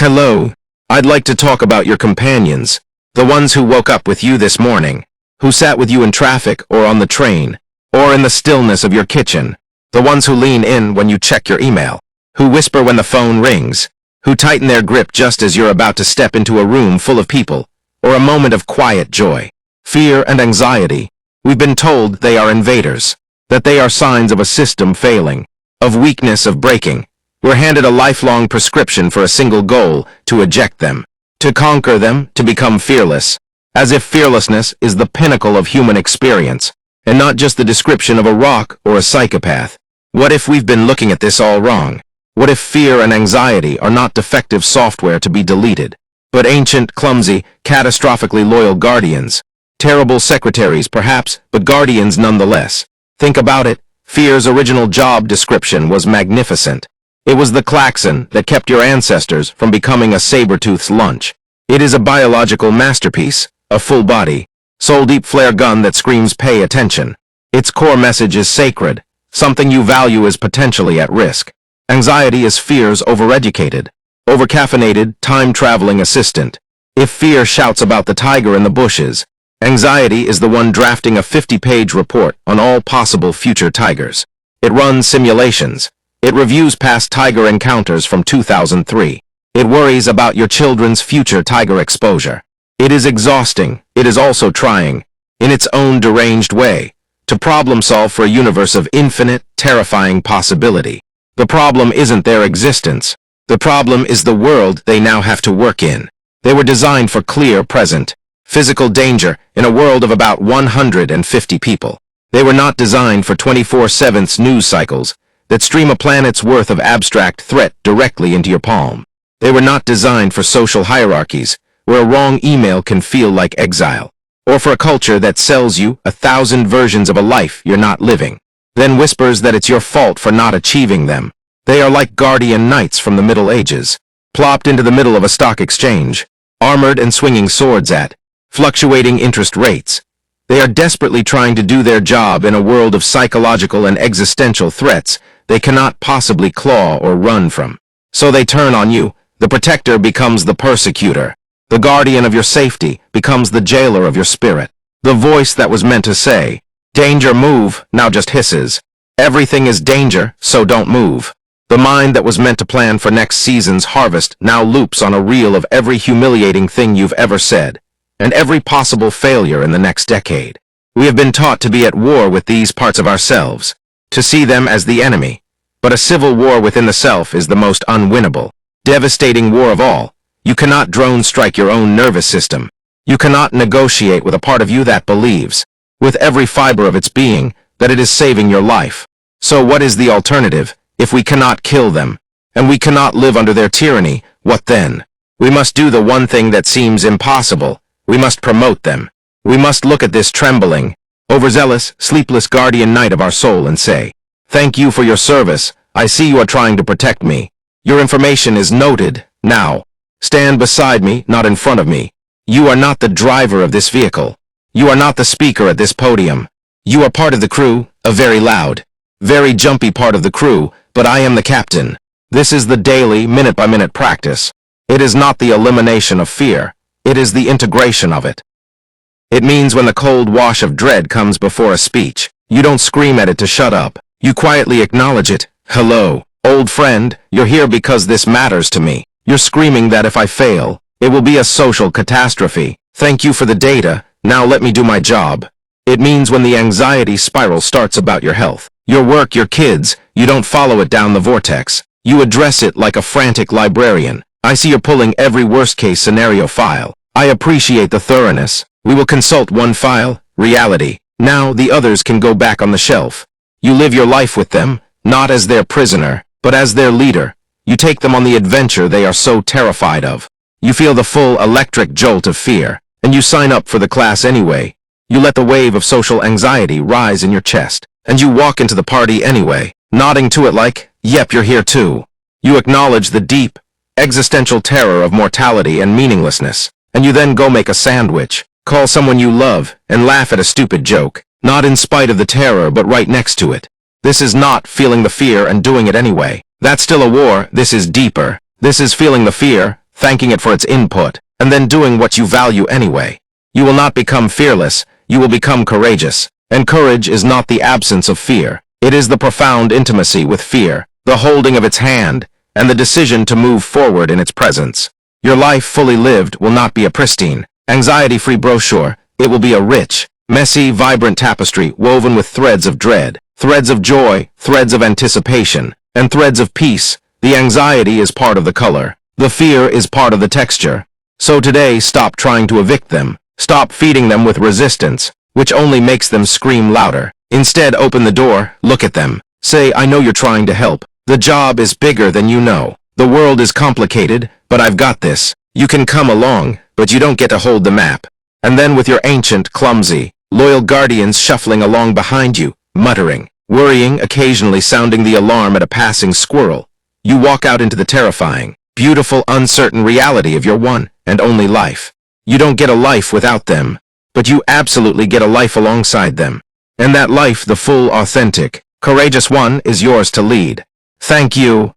Hello. I'd like to talk about your companions, the ones who woke up with you this morning, who sat with you in traffic or on the train, or in the stillness of your kitchen, the ones who lean in when you check your email, who whisper when the phone rings, who tighten their grip just as you're about to step into a room full of people, or a moment of quiet joy. Fear and anxiety. We've been told they are invaders, that they are signs of a system failing, of weakness, of breaking. We're handed a lifelong prescription for a single goal: to eject them, to conquer them, to become fearless, as if fearlessness is the pinnacle of human experience, and not just the description of a rock or a psychopath. What if we've been looking at this all wrong? What if fear and anxiety are not defective software to be deleted, but ancient, clumsy, catastrophically loyal guardians? Terrible secretaries, perhaps, but guardians nonetheless. Think about it. Fear's original job description was magnificent. It was the klaxon that kept your ancestors from becoming a saber-tooth's lunch. It is a biological masterpiece, a full-body, soul-deep flare gun that screams "pay attention." Its core message is sacred. Something you value is potentially at risk. Anxiety is fear's overeducated, overcaffeinated, time-traveling assistant. If fear shouts about the tiger in the bushes, anxiety is the one drafting a 50-page report on all possible future tigers. It runs simulations. It reviews past tiger encounters from 2003. It worries about your children's future tiger exposure. It is exhausting. It is also trying, in its own deranged way, to problem solve for a universe of infinite, terrifying possibility. The problem isn't their existence. The problem is the world they now have to work in. They were designed for clear, present, physical danger in a world of about 150 people. They were not designed for 24/7 news cycles that stream a planet's worth of abstract threat directly into your palm. They were not designed for social hierarchies, where a wrong email can feel like exile, or for a culture that sells you 1,000 versions of a life you're not living, then whispers that it's your fault for not achieving them. They are like guardian knights from the Middle Ages, plopped into the middle of a stock exchange, armored and swinging swords at fluctuating interest rates. They are desperately trying to do their job in a world of psychological and existential threats they cannot possibly claw or run from. So they turn on you. The protector becomes the persecutor. The guardian of your safety becomes the jailer of your spirit. The voice that was meant to say, "Danger, move," now just hisses. Everything is danger, so don't move. The mind that was meant to plan for next season's harvest now loops on a reel of every humiliating thing you've ever said, and every possible failure in the next decade. We have been taught to be at war with these parts of ourselves, to see them as the enemy. But a civil war within the self is the most unwinnable, devastating war of all. You cannot drone strike your own nervous system. You cannot negotiate with a part of you that believes, with every fiber of its being, that it is saving your life. So what is the alternative? If we cannot kill them, and we cannot live under their tyranny, what then? We must do the one thing that seems impossible. We must promote them. We must look at this trembling, overzealous, sleepless guardian knight of our soul and say, "Thank you for your service. I see you are trying to protect me. Your information is noted. Now, stand beside me, not in front of me. You are not the driver of this vehicle. You are not the speaker at this podium. You are part of the crew, a very loud, very jumpy part of the crew, but I am the captain. This is the daily, minute-by-minute practice. It is not the elimination of fear. It is the integration of it. It means when the cold wash of dread comes before a speech, you don't scream at it to shut up. You quietly acknowledge it. "Hello, old friend, you're here because this matters to me." You're screaming that if I fail, it will be a social catastrophe. Thank you for the data, now let me do my job. It means when the anxiety spiral starts about your health, your work, your kids, you don't follow it down the vortex. You address it like a frantic librarian. I see you're pulling every worst-case scenario file. I appreciate the thoroughness. We will consult one file, reality. Now the others can go back on the shelf. You live your life with them, not as their prisoner, but as their leader. You take them on the adventure they are so terrified of. You feel the full electric jolt of fear, and you sign up for the class anyway. You let the wave of social anxiety rise in your chest, and you walk into the party anyway, nodding to it like, "Yep, you're here too." You acknowledge the deep, existential terror of mortality and meaninglessness, and you then go make a sandwich, call someone you love, and laugh at a stupid joke, not in spite of the terror but right next to it. This is not feeling the fear and doing it anyway. That's still a war. This is deeper. This is feeling the fear, thanking it for its input, and then doing what you value anyway. You will not become fearless, you will become courageous. And courage is not the absence of fear. It is the profound intimacy with fear, the holding of its hand, and the decision to move forward in its presence. Your life fully lived will not be a pristine, anxiety-free brochure. It will be a rich, messy, vibrant tapestry woven with threads of dread, threads of joy, threads of anticipation, and threads of peace. The anxiety is part of the color. The fear is part of the texture. So today, stop trying to evict them. Stop feeding them with resistance, which only makes them scream louder. Instead, open the door, look at them. Say, I know you're trying to help. The job is bigger than you know. The world is complicated, but I've got this. You can come along, but you don't get to hold the map. And then with your ancient, clumsy, loyal guardians shuffling along behind you, muttering, worrying, occasionally sounding the alarm at a passing squirrel, you walk out into the terrifying, beautiful, uncertain reality of your one and only life. You don't get a life without them, but you absolutely get a life alongside them. And that life, the full, authentic, courageous one, is yours to lead. Thank you.